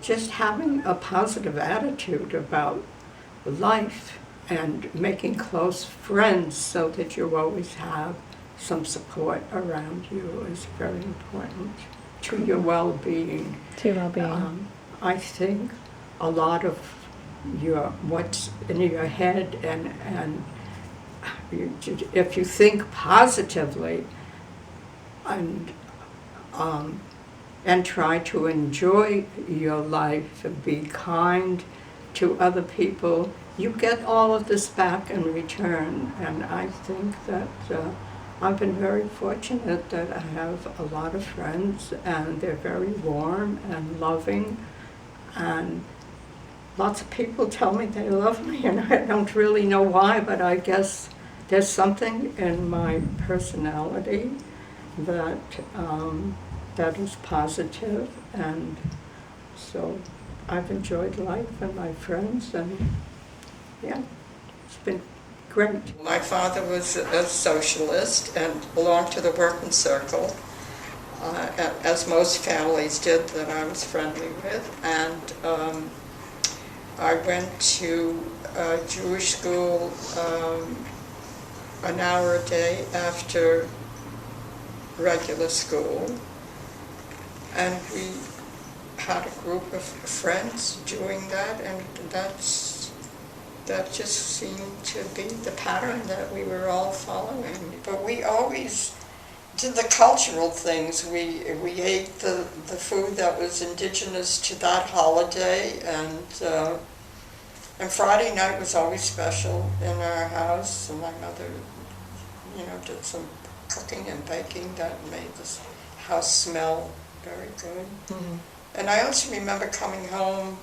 just having a positive attitude about life and making close friends so that you always have some support around you is very important to your well-being. To your well-being. I think a lot of what's in your head and if you think positively and try to enjoy your life and be kind to other people, you get all of this back in return. And I think that I've been very fortunate that I have a lot of friends, and they're very warm and loving, and lots of people tell me they love me, and I don't really know why, but I guess there's something in my personality that that is positive, and so I've enjoyed life and my friends, and yeah, it's been great. My father was a socialist and belonged to the working circle, as most families did that I was friendly with, and I went to Jewish school an hour a day after regular school, and we had a group of friends doing that, and that just seemed to be the pattern that we were all following. But we always did the cultural things. We ate the food that was indigenous to that holiday, and Friday night was always special in our house, and my mother, did some cooking and baking that made this house smell very good. Mm-hmm. And I also remember coming home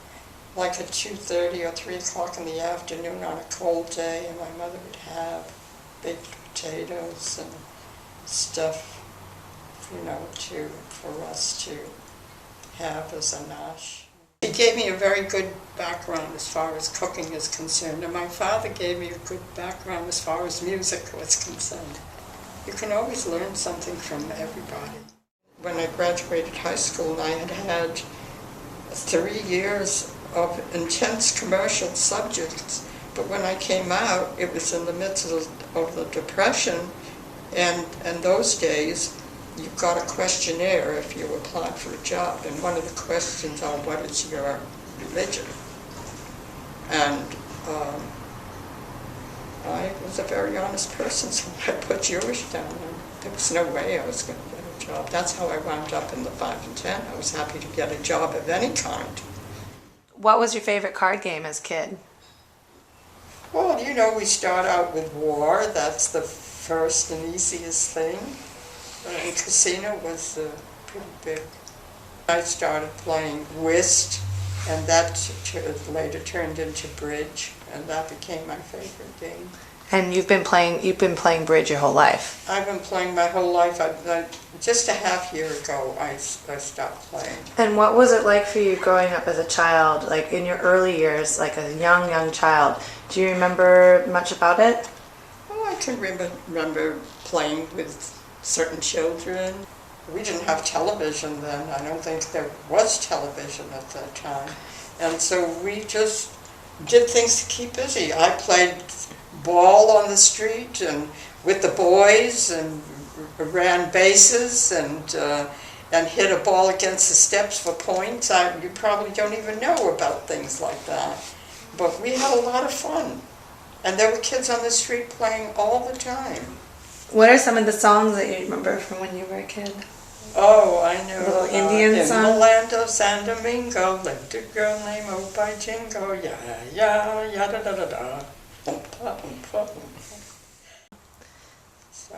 like at 2:30 or 3 o'clock in the afternoon on a cold day, and my mother would have baked potatoes and stuff, for us to have as a nash. She gave me a very good background as far as cooking is concerned, and my father gave me a good background as far as music was concerned. You can always learn something from everybody. When I graduated high school, I had 3 years of intense commercial subjects, but when I came out, it was in the midst of the Depression, and those days, you got a questionnaire if you applied for a job, and one of the questions are, what is your religion? And I was a very honest person, so I put Jewish down, and there was no way I was going to get a job. That's how I wound up in the 5 and 10. I was happy to get a job of any kind. What was your favorite card game as a kid? Well, we start out with war. That's the first and easiest thing. And casino was pretty big. I started playing whist, and that later turned into bridge, and that became my favorite game. And you've been playing bridge your whole life? I've been playing my whole life. Just a half year ago, I stopped playing. And what was it like for you growing up as a child, like in your early years, like a young child? Do you remember much about it? Oh, I can remember playing with certain children. We didn't have television then. I don't think there was television at that time. And so we just did things to keep busy. I played ball on the street and with the boys, and ran bases and hit a ball against the steps for points. You probably don't even know about things like that. But we had a lot of fun. And there were kids on the street playing all the time. What are some of the songs that you remember from when you were a kid? Oh, I know. Little Indian song? In the land of San Domingo, lived a girl named Obi Jingo, ya da da da da. So.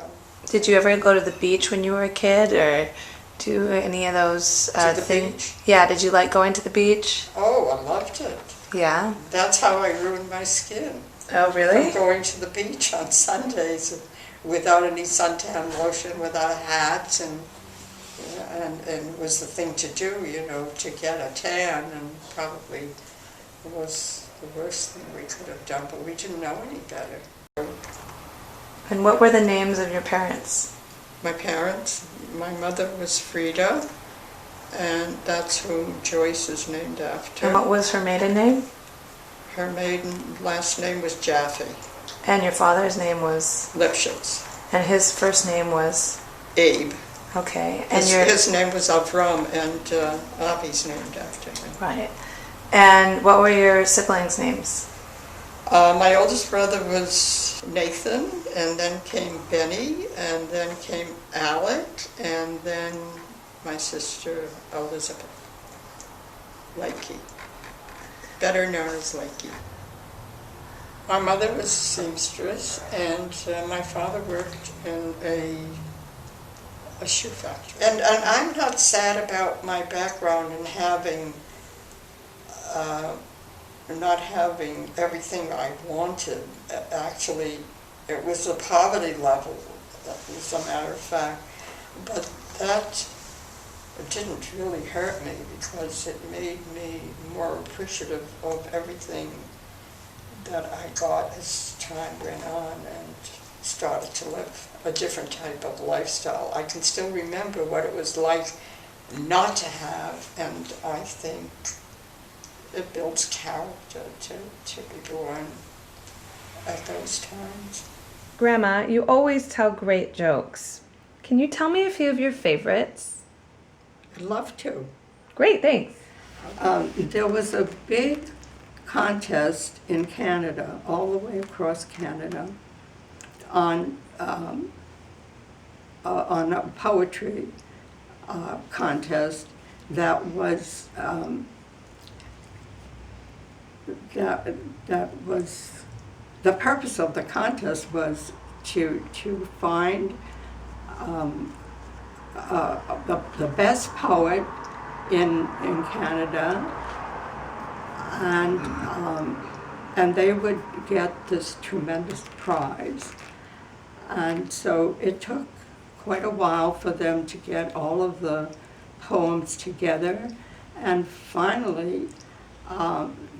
Did you ever go to the beach when you were a kid, or do any of those things? Beach? Yeah, did you like going to the beach? Oh, I loved it. Yeah? That's how I ruined my skin. Oh, really? From going to the beach on Sundays without any suntan lotion, without a hat, and it was the thing to do, to get a tan, and probably it was the worst thing we could have done, but we didn't know any better. And what were the names of your parents? My parents, my mother was Frida, and that's who Joyce is named after. And what was her maiden name? Her maiden last name was Jaffe And your father's name was? Lipschitz. And his first name was? Abe. Okay. And His name was Avram, and Avi's named after him. Right. And what were your siblings' names? My oldest brother was Nathan, and then came Benny, and then came Alec, and then my sister Elizabeth Lakey, better known as Lakey. My mother was a seamstress, and my father worked in a shoe factory. And I'm not sad about my background and not having everything I wanted. Actually, it was a poverty level, as a matter of fact. But that didn't really hurt me because it made me more appreciative of everything that I got as time went on and started to live a different type of lifestyle. I can still remember what it was like not to have, and I think it builds character to be born at those times. Grandma, you always tell great jokes. Can you tell me a few of your favorites? I'd love to. Great, thanks. There was a big contest in Canada, all the way across Canada, on a poetry contest that was the purpose of the contest was to find the best poet in Canada, and they would get this tremendous prize. And so it took quite a while for them to get all of the poems together, and finally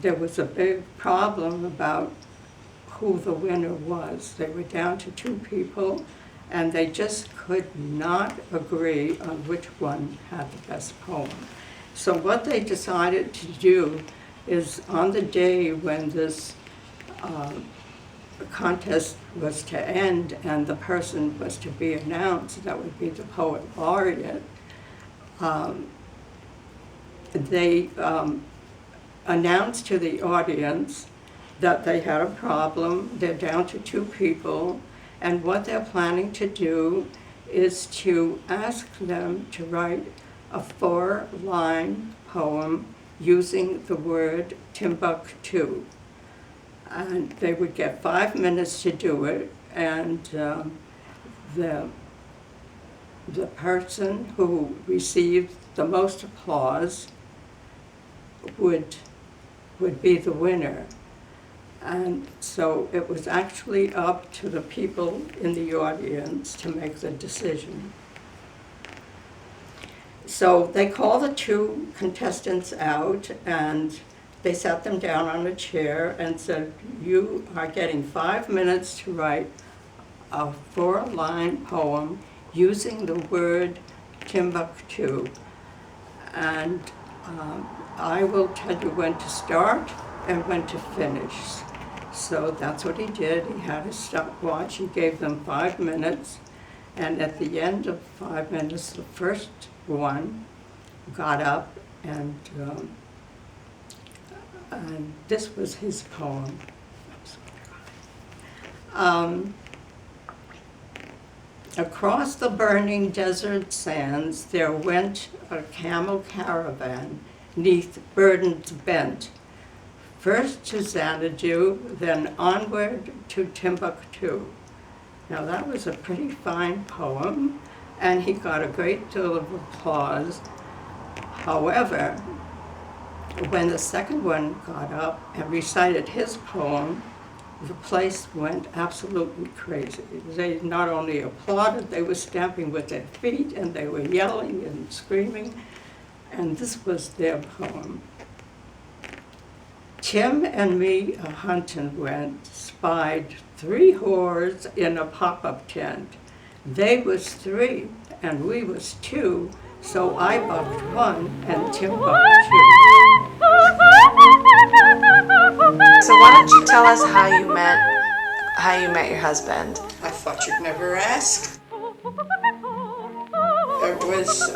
there was a big problem about who the winner was. They were down to 2 people, and they just could not agree on which one had the best poem. So what they decided to do is, on the day when this contest was to end and the person was to be announced, that would be the poet laureate, they announced to the audience that they had a problem. They're down to 2 people, and what they're planning to do is to ask them to write a 4-line poem using the word Timbuktu. And they would get 5 minutes to do it, and the person who received the most applause would be the winner. And so it was actually up to the people in the audience to make the decision. So they called the 2 contestants out, and they sat them down on a chair and said, "You are getting 5 minutes to write a 4-line poem using the word Timbuktu. And I will tell you when to start and when to finish." So that's what he did. He had a stopwatch. He gave them 5 minutes, and at the end of 5 minutes, the first one got up, and this was his poem. Across the burning desert sands there went a camel caravan, 'neath burdens bent, first to Xanadu, then onward to Timbuktu. Now that was a pretty fine poem, and he got a great deal of applause. However, when the second one got up and recited his poem, the place went absolutely crazy. They not only applauded, they were stamping with their feet, and they were yelling and screaming, and this was their poem. "Tim and me a huntin' went, spied 3 whores in a pop-up tent. They was 3 and we was 2, So I bucked one and Tim bucked two. So why don't you tell us how you met your husband? I thought you'd never ask. It was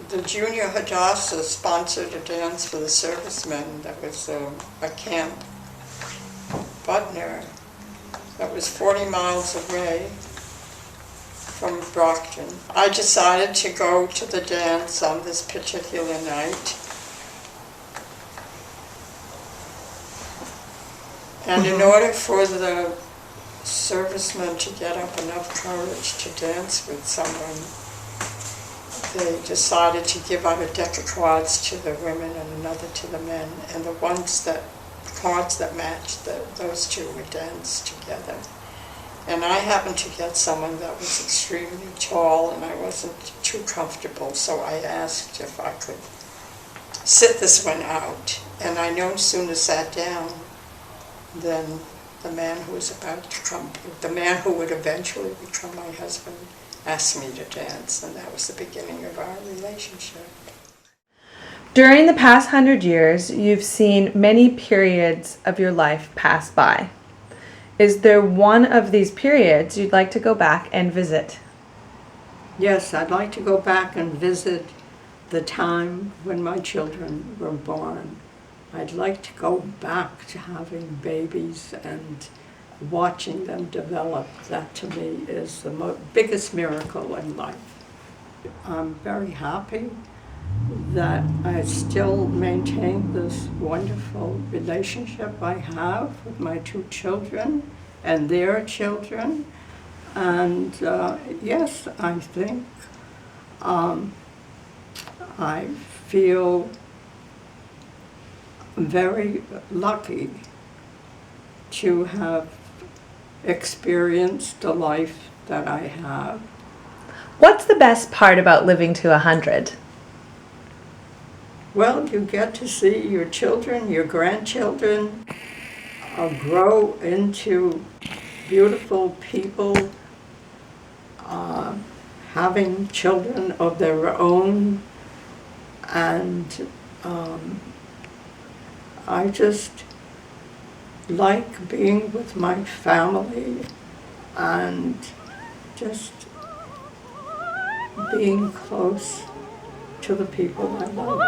the Junior Hadassah sponsored a dance for the servicemen. That was a camp, Butner, that was 40 miles away from Brockton. I decided to go to the dance on this particular night. And in order for the servicemen to get up enough courage to dance with someone, they decided to give out a deck of cards to the women and another to the men. And the cards that matched, those two would dance together. And I happened to get someone that was extremely tall, and I wasn't too comfortable, so I asked if I could sit this one out. And I no sooner sat down than the man who was about to come, the man who would eventually become my husband, asked me to dance, and that was the beginning of our relationship. During the past 100 years, you've seen many periods of your life pass by. Is there one of these periods you'd like to go back and visit? Yes, I'd like to go back and visit the time when my children were born. I'd like to go back to having babies and watching them develop. That to me is the biggest miracle in life. I'm very happy that I still maintain this wonderful relationship I have with my two children and their children. And yes, I think I feel very lucky to have experienced the life that I have. What's the best part about living to 100? Well, you get to see your children, your grandchildren grow into beautiful people, having children of their own, and I just like being with my family and just being close to the people I love.